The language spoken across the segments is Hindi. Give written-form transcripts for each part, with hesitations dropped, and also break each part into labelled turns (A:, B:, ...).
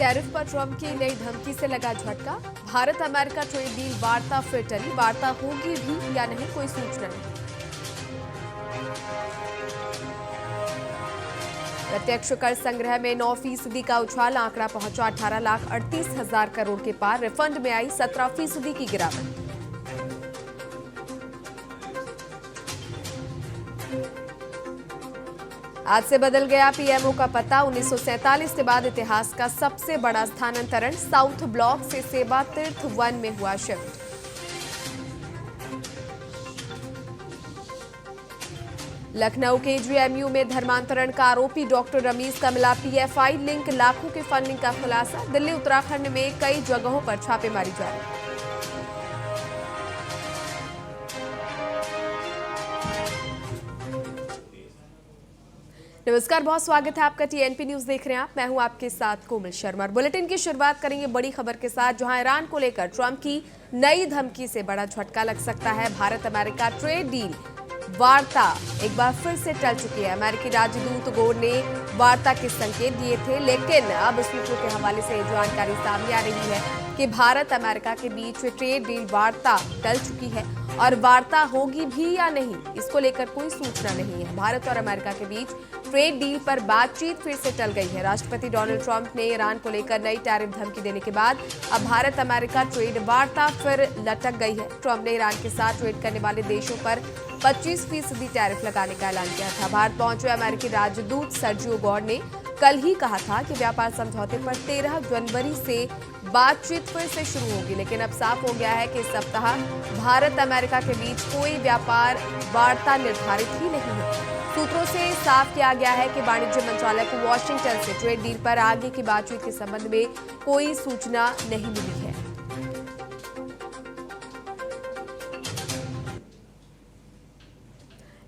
A: टैरिफ पर ट्रंप की नई धमकी से लगा झटका। भारत अमेरिका ट्रेड डील वार्ता फिर टली। वार्ता होगी भी या नहीं, कोई सूचना नहीं। प्रत्यक्ष कर संग्रह में 9% का उछाल, आंकड़ा पहुंचा 18,38,000 करोड़ के पार। रिफंड में आई 17% की गिरावट। आज से बदल गया पीएमओ का पता। 1947 के बाद इतिहास का सबसे बड़ा स्थानांतरण। साउथ ब्लॉक से सेवा तीर्थ 1 में हुआ शिफ्ट। लखनऊ के जेएमयू में धर्मांतरण का आरोपी डॉक्टर रमीज का मिला पीएफआई लिंक। लाखों के फंडिंग का खुलासा। दिल्ली उत्तराखंड में कई जगहों पर छापेमारी जारी। नमस्कार, बहुत स्वागत है आपका। टीएनपी न्यूज देख रहे हैं आप। मैं हूं आपके साथ कोमल शर्मा। बुलेटिन की शुरुआत करेंगे बड़ी खबर के साथ, जहां ईरान को लेकर ट्रंप की नई धमकी से बड़ा झटका लग सकता है। भारत अमेरिका ट्रेड डील वार्ता एक बार फिर से टल चुकी है। अमेरिकी राजदूत गोर ने वार्ता के संकेत दिए थे, लेकिन अब सूत्रों के हवाले से जानकारी सामने आ रही है कि भारत अमेरिका के बीच ट्रेड डील वार्ता टल चुकी है और वार्ता होगी भी या नहीं, इसको लेकर कोई सूचना नहीं है। भारत और अमेरिका के बीच ट्रेड डील पर बातचीत फिर से टल गई है। राष्ट्रपति डोनाल्ड ट्रंप ने ईरान को लेकर नई टैरिफ धमकी देने के बाद अब भारत अमेरिका ट्रेड वार्ता फिर लटक गई है। ट्रंप ने ईरान के साथ ट्रेड करने वाले देशों पर 25% टैरिफ लगाने का ऐलान किया था। भारत पहुंचे अमेरिकी राजदूत सर्जियो गौर ने कल ही कहा था कि व्यापार समझौते पर 13 जनवरी से बातचीत फिर से शुरू होगी, लेकिन अब साफ हो गया है कि इस सप्ताह भारत अमेरिका के बीच कोई व्यापार वार्ता निर्धारित ही नहीं है। सूत्रों से साफ किया गया है कि वाणिज्य मंत्रालय को वॉशिंगटन से ट्रेड डील पर आगे की बातचीत के संबंध में कोई सूचना नहीं मिली है।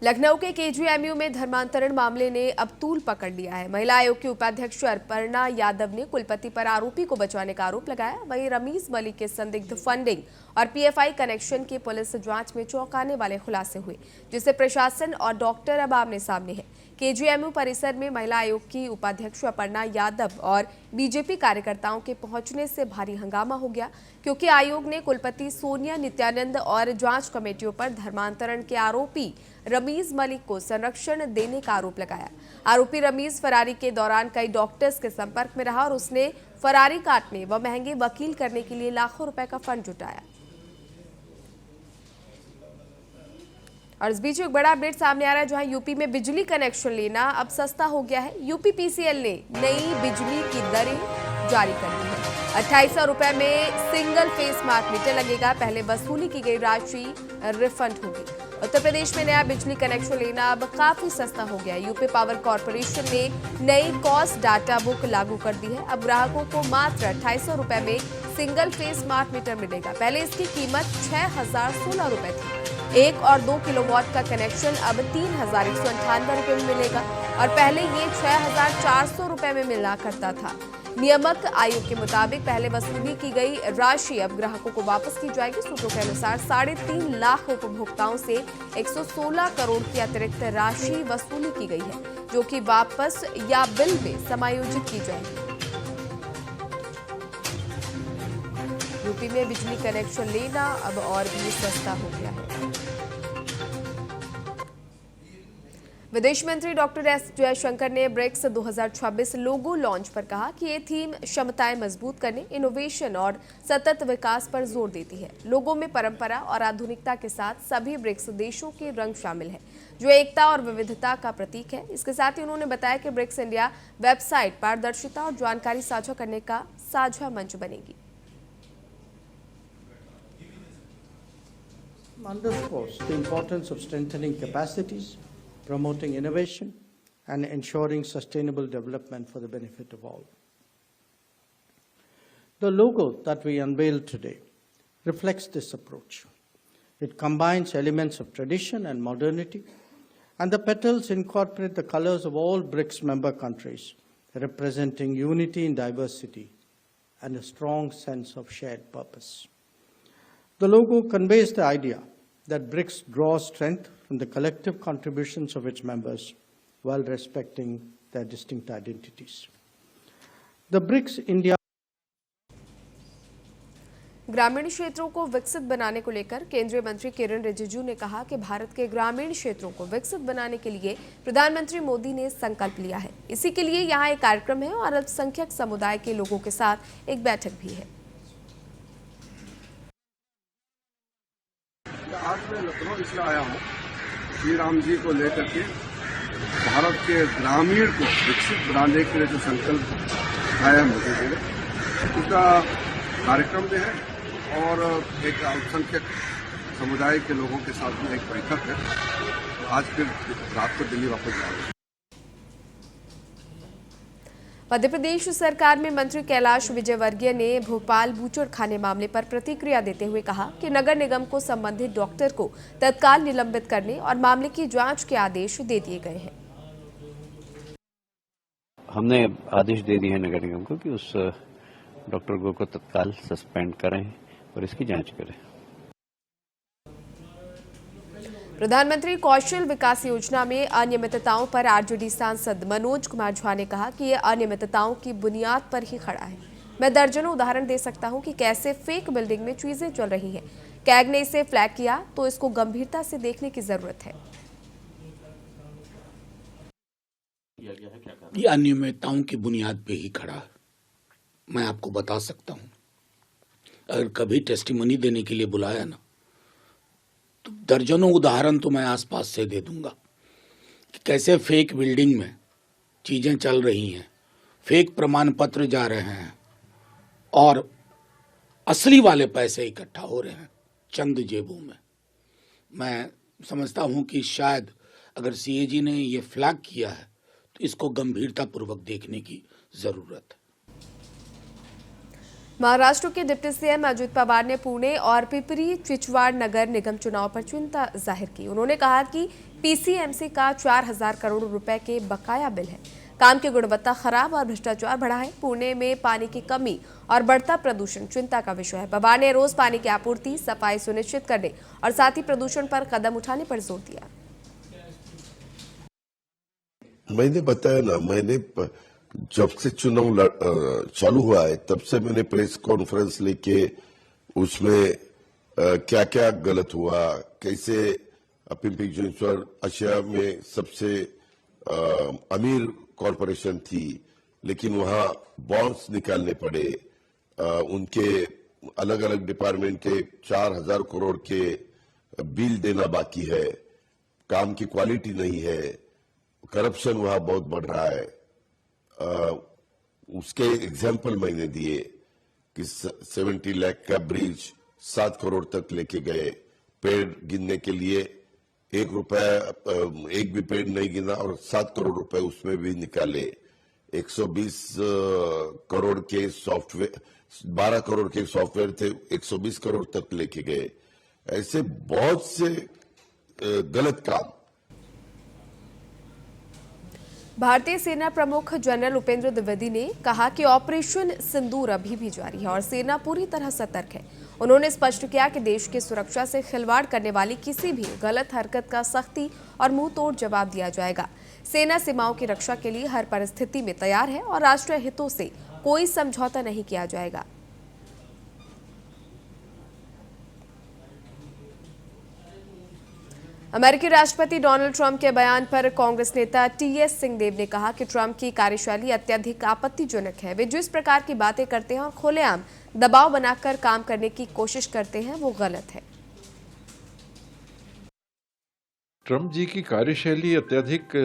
A: लखनऊ के केजीएमयू में धर्मांतरण मामले ने अब तूल पकड़ लिया है। महिला आयोग की उपाध्यक्ष अपर्णा यादव ने कुलपति पर आरोपी को बचाने का आरोप लगाया। वहीं रमीज मलिक के संदिग्ध फंडिंग और पीएफआई कनेक्शन की पुलिस जांच में चौंकाने वाले खुलासे हुए, जिससे प्रशासन और डॉक्टर अब आमने सामने हैं। केजीएमयू परिसर में महिला आयोग की उपाध्यक्ष अपर्णा यादव और बीजेपी कार्यकर्ताओं के पहुंचने से भारी हंगामा हो गया, क्योंकि आयोग ने कुलपति सोनिया नित्यानंद और जांच कमेटियों पर धर्मांतरण के आरोपी रमीज मलिक को संरक्षण देने का आरोप लगाया। आरोपी रमीज फरारी के दौरान कई डॉक्टर्स के संपर्क में रहा और उसने फरारी काटने व महंगे वकील करने के लिए लाखों रुपए का फंड जुटाया। और इस बीच एक बड़ा अपडेट सामने आ रहा है, जहां यूपी में बिजली कनेक्शन लेना अब सस्ता हो गया है। यूपीपीसीएल ने नई बिजली की दरें जारी कर दी है। 2800 रुपए में सिंगल फेस स्मार्ट मीटर लगेगा। पहले वसूली की गई राशि रिफंड होगी। उत्तर प्रदेश में नया बिजली कनेक्शन लेना अब काफी सस्ता हो गया है। यूपी पावर कॉर्पोरेशन ने नई कॉस्ट डाटा बुक लागू कर दी है। अब ग्राहकों को मात्र 2800 रुपए में सिंगल फेस स्मार्ट मीटर मिलेगा। पहले इसकी कीमत 6016 रुपए थी। 1 और 2 किलोवाट का कनेक्शन अब 3198 रुपए में मिलेगा और पहले ये 6400 रुपए में मिला करता था। नियामक आयोग के मुताबिक पहले वसूली की गई राशि अब ग्राहकों को वापस की जाएगी। सूत्रों के अनुसार 3.5 लाख उपभोक्ताओं से 116 करोड़ की अतिरिक्त राशि वसूली की गई है, जो कि वापस या बिल में समायोजित की जाएगी। यूपी में बिजली कनेक्शन लेना अब और भी सस्ता हो गया है। विदेश मंत्री डॉक्टर एस जयशंकर ने ब्रिक्स 2026 लोगो लॉन्च पर कहा कि ये थीम क्षमताएं मजबूत करने, इनोवेशन और सतत विकास पर जोर देती है। लोगो में परंपरा और आधुनिकता के साथ सभी ब्रिक्स देशों के रंग शामिल है, जो एकता और विविधता का प्रतीक है। इसके साथ ही उन्होंने बताया कि ब्रिक्स इंडिया वेबसाइट पारदर्शिता और जानकारी साझा करने का साझा मंच बनेगी।
B: Underscores the importance of strengthening capacities, promoting innovation, and ensuring sustainable development for the benefit of all. The logo that we unveiled today reflects this approach. It combines elements of tradition and modernity, and the petals incorporate the colors of all BRICS member countries, representing unity in diversity and a strong sense of shared purpose. The logo conveys the idea that BRICS draws strength from the collective contributions of its members while respecting their distinct identities. The BRICS India
A: ग्रामीण क्षेत्रों को विकसित बनाने को लेकर केंद्रीय मंत्री किरण रिजिजू ने कहा कि भारत के ग्रामीण क्षेत्रों को विकसित बनाने के लिए प्रधानमंत्री मोदी ने संकल्प लिया है। इसी के लिए यहाँ एक कार्यक्रम है और अल्पसंख्यक समुदाय के लोगों के साथ एक बैठक भी है।
C: आज मैं लखनऊ इसलिए आया हूँ श्री राम जी को लेकर के भारत के ग्रामीण को विकसित बनाने के लिए जो संकल्प उठाया मोदी जी ने, उसका कार्यक्रम भी है और एक अल्पसंख्यक समुदाय के लोगों के साथ भी एक बैठक है। आज फिर रात को दिल्ली वापस जाएंगे।
A: मध्य प्रदेश सरकार में मंत्री कैलाश विजयवर्गीय ने भोपाल बूचड़खाने मामले पर प्रतिक्रिया देते हुए कहा कि नगर निगम को संबंधित डॉक्टर को तत्काल निलंबित करने और मामले की जांच के आदेश दे दिए गए हैं।
D: हमने आदेश दे दिए हैं नगर निगम को कि उस डॉक्टर को तत्काल सस्पेंड करें और इसकी जांच करें।
A: प्रधानमंत्री कौशल विकास योजना में अनियमितताओं पर आरजेडी सांसद मनोज कुमार झा ने कहा कि ये अनियमितताओं की बुनियाद पर ही खड़ा है। मैं दर्जनों उदाहरण दे सकता हूं कि कैसे फेक बिल्डिंग में चीजें चल रही हैं। कैग ने इसे फ्लैग किया तो इसको गंभीरता से देखने की जरूरत है।
E: ये अनियमितताओं की बुनियाद पे ही खड़ा है। मैं आपको बता सकता हूं, अगर कभी टेस्टिमनी देने के लिए बुलाया ना, तो दर्जनों उदाहरण तो मैं आसपास से दे दूंगा कि कैसे फेक बिल्डिंग में चीजें चल रही हैं, फेक प्रमाण पत्र जा रहे हैं और असली वाले पैसे इकट्ठा हो रहे हैं चंद जेबों में। मैं समझता हूं कि शायद अगर सीएजी ने ये फ्लैग किया है तो इसको गंभीरतापूर्वक देखने की जरूरत है।
A: महाराष्ट्र के डिप्टी सीएम अजित पवार ने पुणे और पिपरी चिंचवड नगर निगम चुनाव पर चिंता जाहिर की। उन्होंने कहा कि पीसीएमसी का 4000 करोड़ रुपए के बकाया बिल है। काम की गुणवत्ता खराब और भ्रष्टाचार बढ़ा है। पुणे में पानी की कमी और बढ़ता प्रदूषण चिंता का विषय है। पवार ने रोज पानी की आपूर्ति, सफाई सुनिश्चित करने और साथ ही प्रदूषण पर कदम उठाने पर जोर दिया।
F: मैंने बताया ना, मैंने जब से चुनाव चालू हुआ है तब से मैंने प्रेस कॉन्फ्रेंस लेके उसमें क्या क्या गलत हुआ, कैसे पिंपरी चिंचवड एशिया में सबसे अमीर कॉरपोरेशन थी लेकिन वहां बॉन्ड्स निकालने पड़े, उनके अलग अलग डिपार्टमेंट के 4000 करोड़ के बिल देना बाकी है, काम की क्वालिटी नहीं है, करप्शन वहां बहुत बढ़ रहा है। उसके एग्जाम्पल मैंने दिए कि 70 लाख का ब्रिज 7 करोड़ तक लेके गए, पेड़ गिनने के लिए एक भी पेड़ नहीं गिना और 7 करोड़ रुपए उसमें भी निकाले। 120 करोड़ के सॉफ्टवेयर, 12 करोड़ के सॉफ्टवेयर थे, 120 करोड़ तक लेके गए। ऐसे बहुत से गलत काम।
A: भारतीय सेना प्रमुख जनरल उपेंद्र द्विवेदी ने कहा कि ऑपरेशन सिंदूर अभी भी जारी है और सेना पूरी तरह सतर्क है। उन्होंने स्पष्ट किया कि देश की सुरक्षा से खिलवाड़ करने वाली किसी भी गलत हरकत का सख्ती और मुंह तोड़ जवाब दिया जाएगा। सेना सीमाओं की रक्षा के लिए हर परिस्थिति में तैयार है और राष्ट्रीय हितों से कोई समझौता नहीं किया जाएगा। अमेरिकी राष्ट्रपति डोनाल्ड ट्रंप के बयान पर कांग्रेस नेता टीएस सिंहदेव ने कहा कि ट्रंप की कार्यशैली अत्यधिक आपत्तिजनक है। वे जिस प्रकार की बातें करते हैं और खुलेआम दबाव बनाकर काम करने की कोशिश करते हैं वो गलत है।
G: ट्रंप जी की कार्यशैली अत्यधिक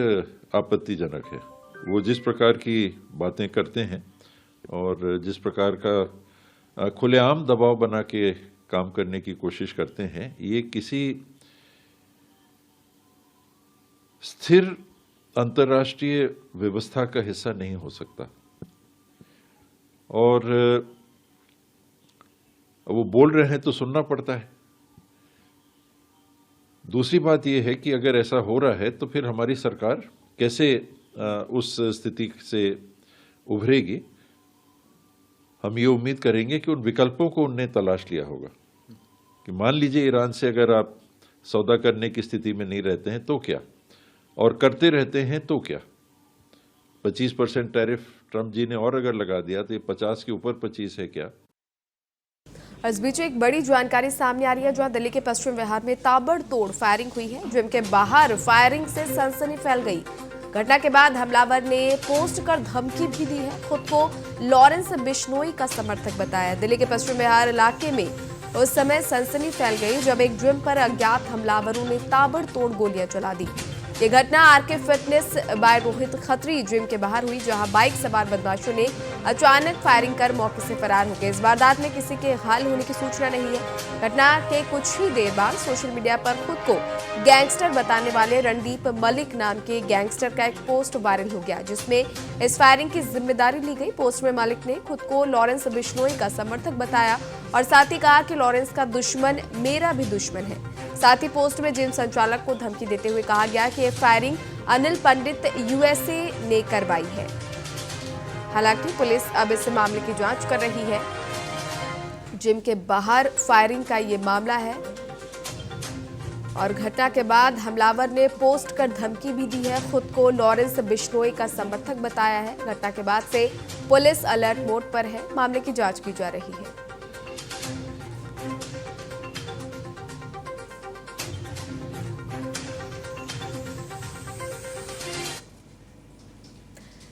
G: आपत्तिजनक है। वो जिस प्रकार की बातें करते हैं और जिस प्रकार का खुलेआम दबाव बना के काम करने की कोशिश करते हैं, ये किसी स्थिर अंतर्राष्ट्रीय व्यवस्था का हिस्सा नहीं हो सकता। और वो बोल रहे हैं तो सुनना पड़ता है। दूसरी बात यह है कि अगर ऐसा हो रहा है तो फिर हमारी सरकार कैसे उस स्थिति से उभरेगी। हम ये उम्मीद करेंगे कि उन विकल्पों को उनने तलाश लिया होगा कि मान लीजिए ईरान से अगर आप सौदा करने की स्थिति में नहीं रहते हैं तो क्या, और करते रहते हैं तो क्या। 25% टैरिफ ट्रंप जी ने और अगर लगा दिया तो ये 50 के ऊपर 25 है क्या।
A: और इस बीच एक बड़ी जानकारी सामने आ रही है, जहां दिल्ली के पश्चिम विहार में ताबड़तोड़ फायरिंग हुई है। जिम के बाहर फायरिंग से सनसनी फैल गई। घटना के बाद हमलावर ने पोस्ट कर धमकी भी दी है। खुद को लॉरेंस बिश्नोई का समर्थक बताया। दिल्ली के पश्चिम विहार इलाके में उस समय सनसनी फैल गई जब एक जिम पर अज्ञात हमलावरों ने ताबड़तोड़ गोलियां चला दी। ये घटना RK fitness by Rohit Khatri gym के बाहर हुई, जहां बाइक सवार बदमाशों ने अचानक फायरिंग कर मौके से फरार हो गए। इस वारदात में किसी के घायल होने की सूचना नहीं है। घटना के कुछ ही देर बाद सोशल मीडिया पर खुद को गैंगस्टर बताने वाले रणदीप मलिक नाम के गैंगस्टर का एक पोस्ट वायरल हो गया, जिसमें इस फायरिंग की जिम्मेदारी ली गई। पोस्ट में मलिक ने खुद को लॉरेंस बिश्नोई का समर्थक बताया और साथ ही कहा कि लॉरेंस का दुश्मन मेरा भी दुश्मन है। साथ ही पोस्ट में जिम संचालक को धमकी देते हुए कहा गया कि यह फायरिंग अनिल पंडित यूएसए ने करवाई है। हालांकि पुलिस अब इस मामले की जांच कर रही है। जिम के बाहर फायरिंग का ये मामला है और घटना के बाद हमलावर ने पोस्ट कर धमकी भी दी है। खुद को लॉरेंस बिश्नोई का समर्थक बताया है। घटना के बाद से पुलिस अलर्ट मोड पर है। मामले की जांच की जा रही है।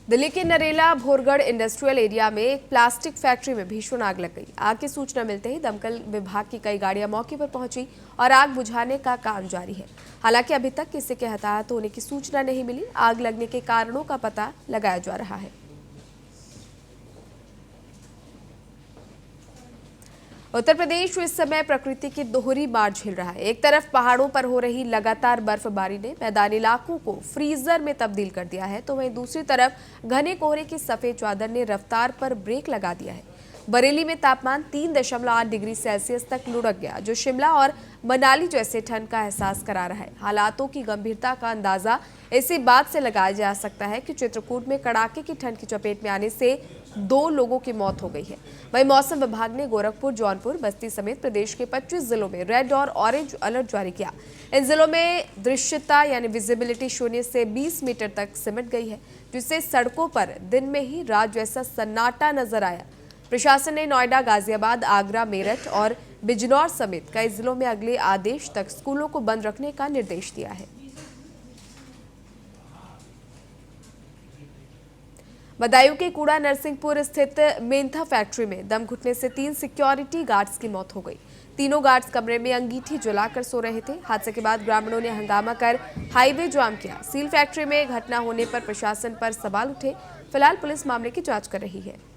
A: दिल्ली के नरेला भोरगढ़ इंडस्ट्रियल एरिया में एक प्लास्टिक फैक्ट्री में भीषण आग लग गई। आग की सूचना मिलते ही दमकल विभाग की कई गाड़ियां मौके पर पहुंची और आग बुझाने का काम जारी है। हालांकि अभी तक किसी के हताहत होने की सूचना नहीं मिली। आग लगने के कारणों का पता लगाया जा रहा है। उत्तर प्रदेश इस समय प्रकृति की दोहरी मार झेल रहा है। एक तरफ पहाड़ों पर हो रही लगातार बर्फबारी ने मैदानी इलाकों को फ्रीजर में तब्दील कर दिया है, तो वहीं दूसरी तरफ घने कोहरे की सफेद चादर ने रफ्तार पर ब्रेक लगा दिया है। बरेली में तापमान 3.8 डिग्री सेल्सियस तक लुढ़क गया, जो शिमला और मनाली जैसे ठंड का एहसास करा रहा है। हालातों की गंभीरता का अंदाजा इसी बात से लगाया जा सकता है कि चित्रकूट में कड़ाके की ठंड की चपेट में आने से 2 लोगों की मौत हो गई है। वहीं मौसम विभाग ने गोरखपुर, जौनपुर, बस्ती समेत प्रदेश के 25 जिलों में रेड और ऑरेंज अलर्ट जारी किया। इन जिलों में दृश्यता यानी विजिबिलिटी शून्य से 20 मीटर तक सिमट गई है, जिससे सड़कों पर दिन में ही रात जैसा सन्नाटा नजर आया। प्रशासन ने नोएडा, गाजियाबाद, आगरा, मेरठ और बिजनौर समेत कई जिलों में अगले आदेश तक स्कूलों को बंद रखने का निर्देश दिया है। बदायूं के कूड़ा नरसिंहपुर स्थित मेंथा फैक्ट्री में दम घुटने से 3 सिक्योरिटी गार्ड्स की मौत हो गई। तीनों गार्ड्स कमरे में अंगीठी जलाकर सो रहे थे। हादसे के बाद ग्रामीणों ने हंगामा कर हाईवे जाम किया। सील फैक्ट्री में घटना होने पर प्रशासन पर सवाल उठे। फिलहाल पुलिस मामले की जांच कर रही है।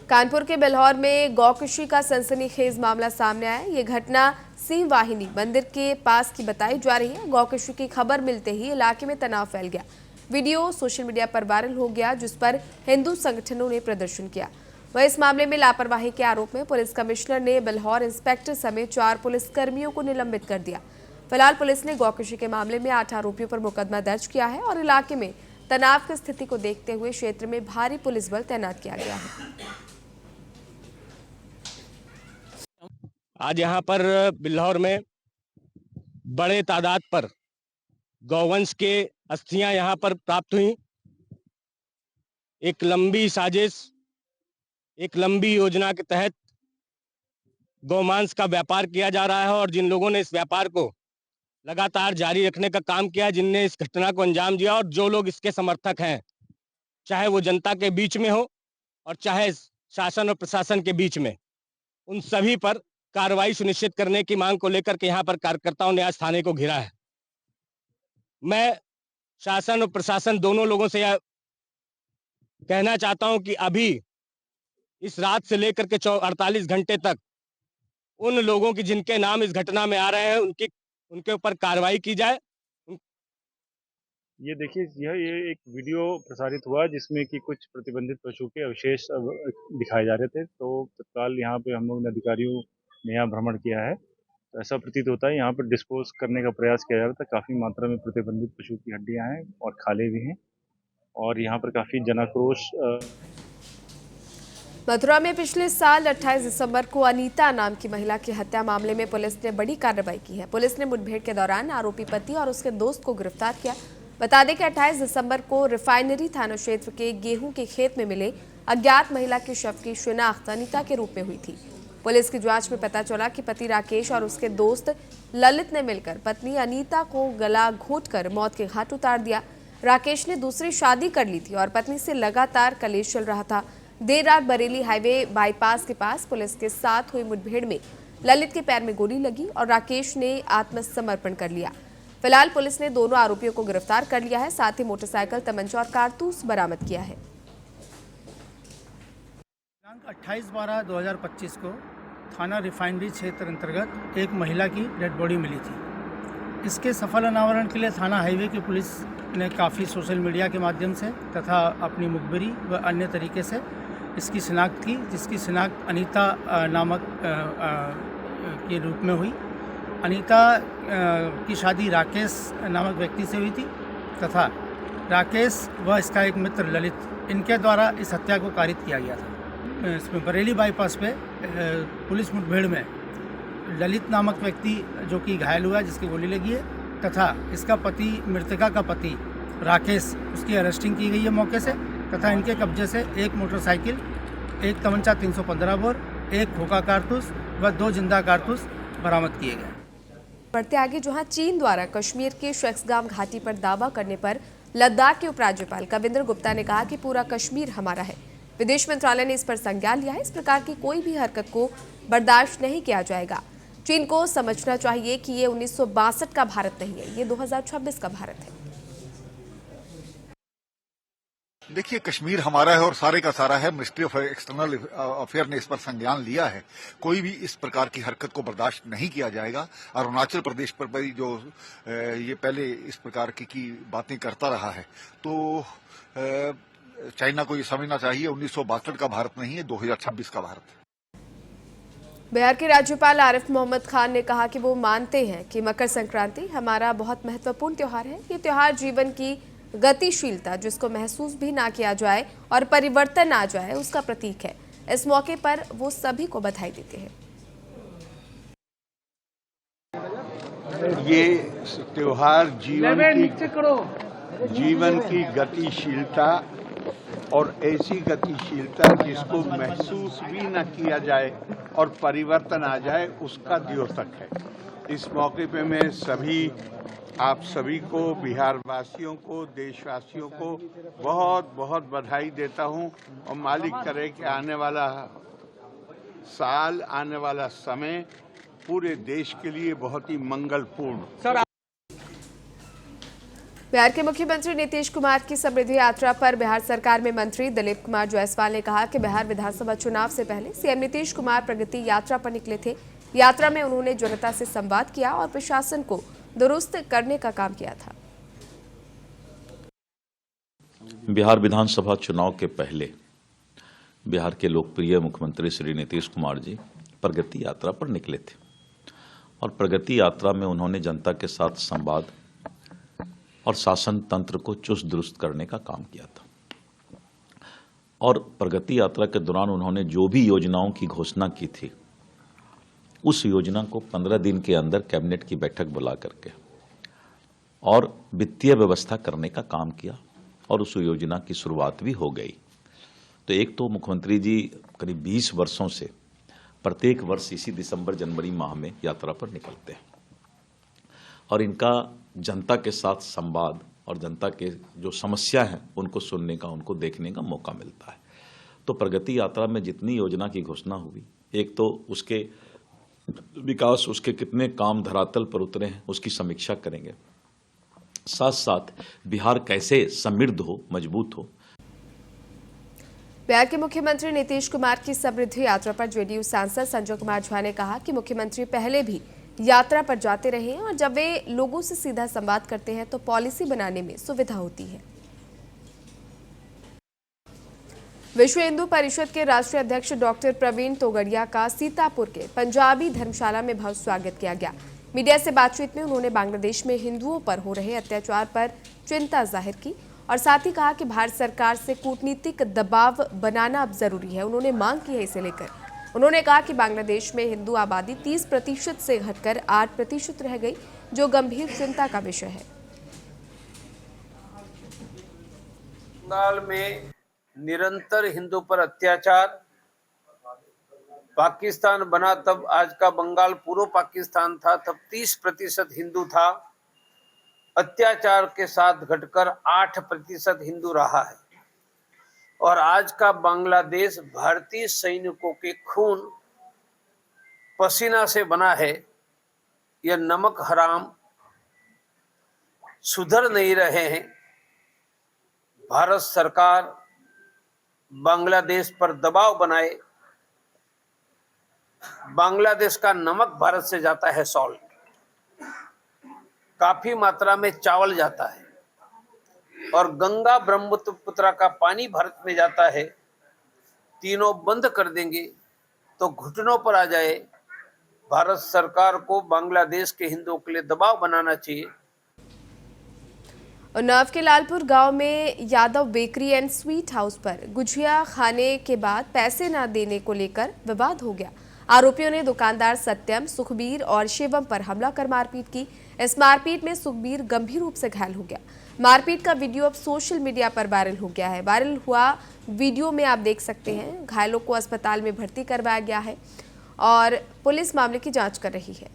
A: कानपुर के बेल्हौर में गौकशी का सनसनीखेज मामला सामने आया। ये घटना सिंह वाहिनी मंदिर के पास की बताई जा रही है। गौकशी की खबर मिलते ही इलाके में तनाव फैल गया। वीडियो सोशल मीडिया पर वायरल हो गया, जिस पर हिंदू संगठनों ने प्रदर्शन किया। वह इस मामले में लापरवाही के आरोप में पुलिस कमिश्नर ने बेल्हौर इंस्पेक्टर समेत 4 पुलिसकर्मियों को निलंबित कर दिया। फिलहाल पुलिस ने गौकशी के मामले में 8 आरोपियों पर मुकदमा दर्ज किया है और इलाके में तनाव की स्थिति को देखते हुए क्षेत्र में भारी पुलिस बल तैनात किया गया है।
H: आज यहाँ पर बिल्हौर में बड़े तादाद पर गौवंश के अस्थियां यहाँ पर प्राप्त हुई। एक लंबी साजिश, एक लंबी योजना के तहत गौमांस का व्यापार किया जा रहा है और जिन लोगों ने इस व्यापार को लगातार जारी रखने का काम किया, जिनने इस घटना को अंजाम दिया और जो लोग इसके समर्थक हैं, चाहे वो जनता के बीच में हो और चाहे शासन और प्रशासन के बीच में, उन सभी पर कार्रवाई सुनिश्चित करने की मांग को लेकर के यहाँ पर कार्यकर्ताओं ने आज थाने को घेरा है। मैं शासन और प्रशासन दोनों लोगों से यह कहना चाहता हूं कि अभी इस रात से लेकर के 48 घंटे तक उन लोगों की जिनके नाम इस घटना में आ रहे हैं उनके ऊपर कार्रवाई की जाए।
I: ये देखिए, ये एक वीडियो प्रसारित हुआ जिसमें कि कुछ प्रतिबंधित पशु के अवशेष दिखाए जा रहे थे, तो तत्काल यहाँ पे हम लोग ने अधिकारियों ने यहाँ भ्रमण किया है। तो ऐसा प्रतीत होता है यहाँ पर डिस्पोज करने का प्रयास किया जा रहा था। काफ़ी मात्रा में प्रतिबंधित पशु की हड्डियाँ हैं और खाले भी हैं और यहाँ पर काफ़ी जनाक्रोश
A: मथुरा में पिछले साल 28 दिसंबर को अनीता नाम की महिला की हत्या मामले में पुलिस ने बड़ी कार्रवाई की है। पुलिस ने मुठभेड़ के दौरान आरोपी पति और उसके दोस्त को गिरफ्तार किया। बता दें कि 28 दिसंबर को रिफाइनरी थाना क्षेत्र के गेहूं के खेत में मिले अज्ञात महिला के शव की शिनाख्त अनीता के रूप में हुई थी। पुलिस की जांच में पता चला कि पति राकेश और उसके दोस्त ललित ने मिलकर पत्नी अनीता को गला घोंटकर मौत के घाट उतार दिया। राकेश ने दूसरी शादी कर ली थी और पत्नी से लगातार कलेश चल रहा था। देर रात बरेली हाईवे बाईपास के पास पुलिस के साथ हुई मुठभेड़ में ललित के पैर में गोली लगी और राकेश ने आत्मसमर्पण कर लिया। फिलहाल पुलिस ने दोनों आरोपियों को गिरफ्तार कर लिया है। साथ ही मोटरसाइकिल, तमंचा और कारतूस बरामद किया है।
J: 28/12/2025 को थाना रिफाइनरी क्षेत्र अंतर्गत एक महिला की डेड बॉडी मिली थी। इसके सफल अनावरण के लिए थाना हाईवे की पुलिस ने काफ़ी सोशल मीडिया के माध्यम से तथा अपनी मुखबिरी व अन्य तरीके से इसकी शिनाख्त की, जिसकी शिनाख्त अनीता नामक के रूप में हुई। अनीता की शादी राकेश नामक व्यक्ति से हुई थी तथा राकेश व इसका एक मित्र ललित, इनके द्वारा इस हत्या को कारित किया गया था। इसमें बरेली बाईपास पे पुलिस मुठभेड़ में ललित नामक व्यक्ति जो कि घायल हुआ, जिसकी गोली लगी है, तथा इसका पति, मृतका का पति राकेश, उसकी अरेस्टिंग की गई है मौके से तथा इनके कब्जे से एक मोटरसाइकिल, एक तमंचा 315 बोर, एक खोखा कारतूस व 2 जिंदा कारतूस बरामद किए गए।
A: बढ़ते आगे, जहां चीन द्वारा कश्मीर के शेक्सगाम घाटी पर दावा करने पर लद्दाख के उपराज्यपाल कविंद्र गुप्ता ने कहा कि पूरा कश्मीर हमारा है। विदेश मंत्रालय ने इस पर संज्ञान लिया है। इस प्रकार की कोई भी हरकत को बर्दाश्त नहीं किया जाएगा। चीन को समझना चाहिए कि ये 1962 का भारत नहीं है, ये 2026 का भारत है।
K: देखिए, कश्मीर हमारा है और सारे का सारा है। मिनिस्ट्री ऑफ एक्सटर्नल अफेयर ने इस पर संज्ञान लिया है। कोई भी इस प्रकार की हरकत को बर्दाश्त नहीं किया जाएगा। अरुणाचल प्रदेश पर भी जो ये पहले इस प्रकार की बातें करता रहा है, तो चाइना को ये समझना चाहिए 1962 का भारत नहीं है, 2026 का भारत है।
A: बिहार के राज्यपाल आरिफ मोहम्मद खान ने कहा कि वो मानते हैं कि मकर संक्रांति हमारा बहुत महत्वपूर्ण त्योहार है। ये त्योहार जीवन की गतिशीलता, जिसको महसूस भी ना किया जाए और परिवर्तन आ जाए, उसका प्रतीक है। इस मौके पर वो सभी को बधाई देते हैं।
L: ये त्योहार जीवन की गतिशीलता और ऐसी गतिशीलता जिसको महसूस भी न किया जाए और परिवर्तन आ जाए, उसका द्योतक है। इस मौके पे मैं आप सभी को, बिहार वासियों को, देशवासियों को बहुत बहुत बधाई देता हूं और मालिक करे कि आने वाला साल, आने वाला समय पूरे देश के लिए बहुत ही मंगलपूर्ण।
A: बिहार के मुख्यमंत्री नीतीश कुमार की समृद्धि यात्रा पर बिहार सरकार में मंत्री दिलीप कुमार जायसवाल ने कहा कि बिहार विधानसभा चुनाव से पहले सीएम नीतीश कुमार प्रगति यात्रा पर निकले थे। यात्रा में उन्होंने जनता से संवाद किया और प्रशासन को दुरुस्त करने का काम किया था।
M: बिहार विधानसभा चुनाव के पहले बिहार के लोकप्रिय मुख्यमंत्री श्री नीतीश कुमार जी प्रगति यात्रा पर निकले थे और प्रगति यात्रा में उन्होंने जनता के साथ संवाद और शासन तंत्र को चुस्त दुरुस्त करने का काम किया था। और प्रगति यात्रा के दौरान उन्होंने जो भी योजनाओं की घोषणा की थी, उस योजना को 15 दिन के अंदर कैबिनेट की बैठक बुला करके और वित्तीय व्यवस्था करने का काम किया और उस योजना की शुरुआत भी हो गई। तो एक तो मुख्यमंत्री जी करीब 20 वर्षों से प्रत्येक वर्ष इसी दिसंबर जनवरी माह में यात्रा पर निकलते हैं और इनका जनता के साथ संवाद और जनता के जो समस्या है उनको सुनने का, उनको देखने का मौका मिलता है। तो प्रगति यात्रा में जितनी योजना की घोषणा हुई, एक तो उसके विकास, उसके कितने काम धरातल पर उतरे हैं, उसकी समीक्षा करेंगे। साथ साथ बिहार कैसे समृद्ध हो, मजबूत हो।
A: बिहार के मुख्यमंत्री नीतीश कुमार की समृद्धि यात्रा पर जेडीयू सांसद संजय कुमार झा ने कहा कि मुख्यमंत्री पहले भी यात्रा पर जाते रहे हैं और जब वे लोगों से सीधा संवाद करते हैं तो पॉलिसी बनाने में सुविधा होती है। विश्व हिंदू परिषद के राष्ट्रीय अध्यक्ष डॉक्टर प्रवीण तोगड़िया का सीतापुर के पंजाबी धर्मशाला में भव्य स्वागत किया गया। मीडिया से बातचीत में उन्होंने बांग्लादेश में हिंदुओं पर हो रहे अत्याचार पर चिंता जाहिर की और साथ ही कहा कि भारत सरकार से कूटनीतिक दबाव बनाना अब जरूरी है। उन्होंने मांग की है इसे लेकर। उन्होंने कहा कि बांग्लादेश में हिंदू आबादी 30% से घटकर 8% रह गई, जो गंभीर चिंता का विषय है।
N: बंगाल में निरंतर हिंदू पर अत्याचार, पाकिस्तान बना तब आज का बंगाल पूर्व पाकिस्तान था, तब 30% हिंदू था, अत्याचार के साथ घटकर 8% हिंदू रहा है। और आज का बांग्लादेश भारतीय सैनिकों के खून पसीना से बना है। यह नमक हराम सुधर नहीं रहे हैं। भारत सरकार बांग्लादेश पर दबाव बनाए। बांग्लादेश का नमक भारत से जाता है, सॉल्ट काफी मात्रा में चावल जाता है, और गंगा ब्रह्मपुत्र का पानी भारत में जाता है। तीनों बंद कर देंगे तो घुटनों पर आ जाए। भारत सरकार को बांग्लादेश के हिंदुओं के लिए दबाव बनाना चाहिए।
A: उन्नाव के लालपुर गांव में Yadav bakery and sweet house पर गुजिया खाने के बाद पैसे न देने को लेकर विवाद हो गया। आरोपियों ने दुकानदार सत्यम, सुखबीर और शिवम पर हमला कर मारपीट की। इस मारपीट में सुखबीर गंभीर रूप से घायल हो गया। मारपीट का वीडियो अब सोशल मीडिया पर वायरल हो गया है। वायरल हुआ वीडियो में आप देख सकते हैं घायलों को अस्पताल में भर्ती करवाया गया है और पुलिस मामले की जांच कर रही है।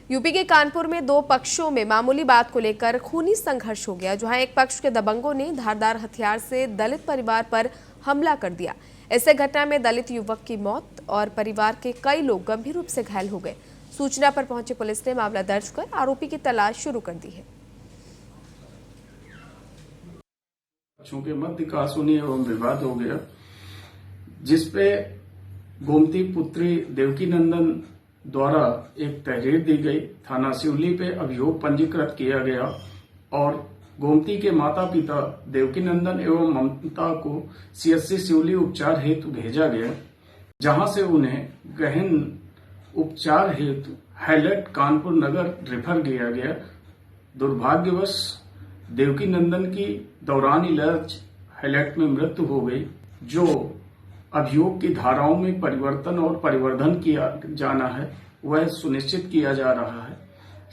A: यूपी के कानपुर में दो पक्षों में मामूली बात को लेकर खूनी संघर्ष हो गया, जहां एक पक्ष के दबंगों ने धारदार हथियार से दलित परिवार पर हमला कर दिया। इस घटना में दलित युवक की मौत और परिवार के कई लोग गंभीर रूप से घायल हो गए। सूचना पर पहुंची पुलिस ने मामला दर्ज कर आरोपी की तलाश शुरू कर दी है।
O: पक्षों के मध्य कासूनी एवं विवाद हो गया, जिसपे गोमती पुत्री देवकी नंदन द्वारा एक तहरीर दी गई। थाना सिवली पे अभियोग पंजीकृत किया गया और गोमती के माता पिता देवकी नंदन एवं ममता को सीएससी सिवली उपचार हेतु भेजा गया, जहां से उन्हें गहन उपचार हेतु हाईलैट कानपुर नगर रेफर किया गया। दुर्भाग्यवश देवकी नंदन की दौरान इलाज हाईलैट में मृत्यु हो गई, जो अभियोग की धाराओं में परिवर्तन और परिवर्धन किया जाना है वह सुनिश्चित किया जा रहा है।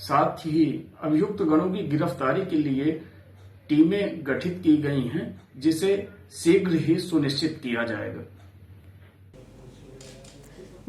O: साथ ही अभियुक्त गणों की गिरफ्तारी के लिए टीमें गठित की गई हैं, जिसे शीघ्र ही सुनिश्चित किया जाएगा।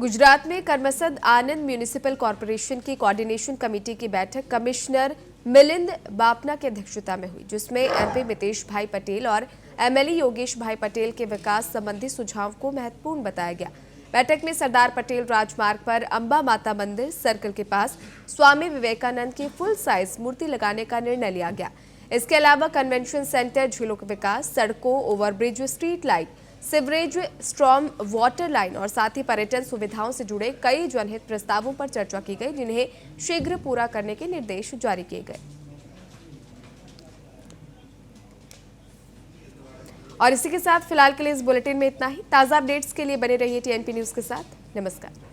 A: गुजरात में करमसद आनंद म्यूनिसिपल कॉर्पोरेशन की कोऑर्डिनेशन कमेटी की बैठक कमिश्नर मिलिंद बापना की अध्यक्षता में हुई, जिसमें एमपी मितेश भाई पटेल और एमएलए योगेश भाई पटेल के विकास संबंधी सुझाव को महत्वपूर्ण बताया गया। बैठक में सरदार पटेल राजमार्ग पर अंबा माता मंदिर सर्कल के पास स्वामी विवेकानंद की फुल साइज मूर्ति लगाने का निर्णय लिया गया। इसके अलावा कन्वेंशन सेंटर, झीलों का विकास, सड़कों, overbridge, street light, sewerage, storm water line और साथ ही पर्यटन सुविधाओं से जुड़े कई जनहित प्रस्तावों पर चर्चा की गई, जिन्हें शीघ्र पूरा करने के निर्देश जारी किए गए। और इसी के साथ फिलहाल के लिए इस बुलेटिन में इतना ही। ताज़ा अपडेट्स के लिए बने रहिए टीएनपी न्यूज़ के साथ। नमस्कार।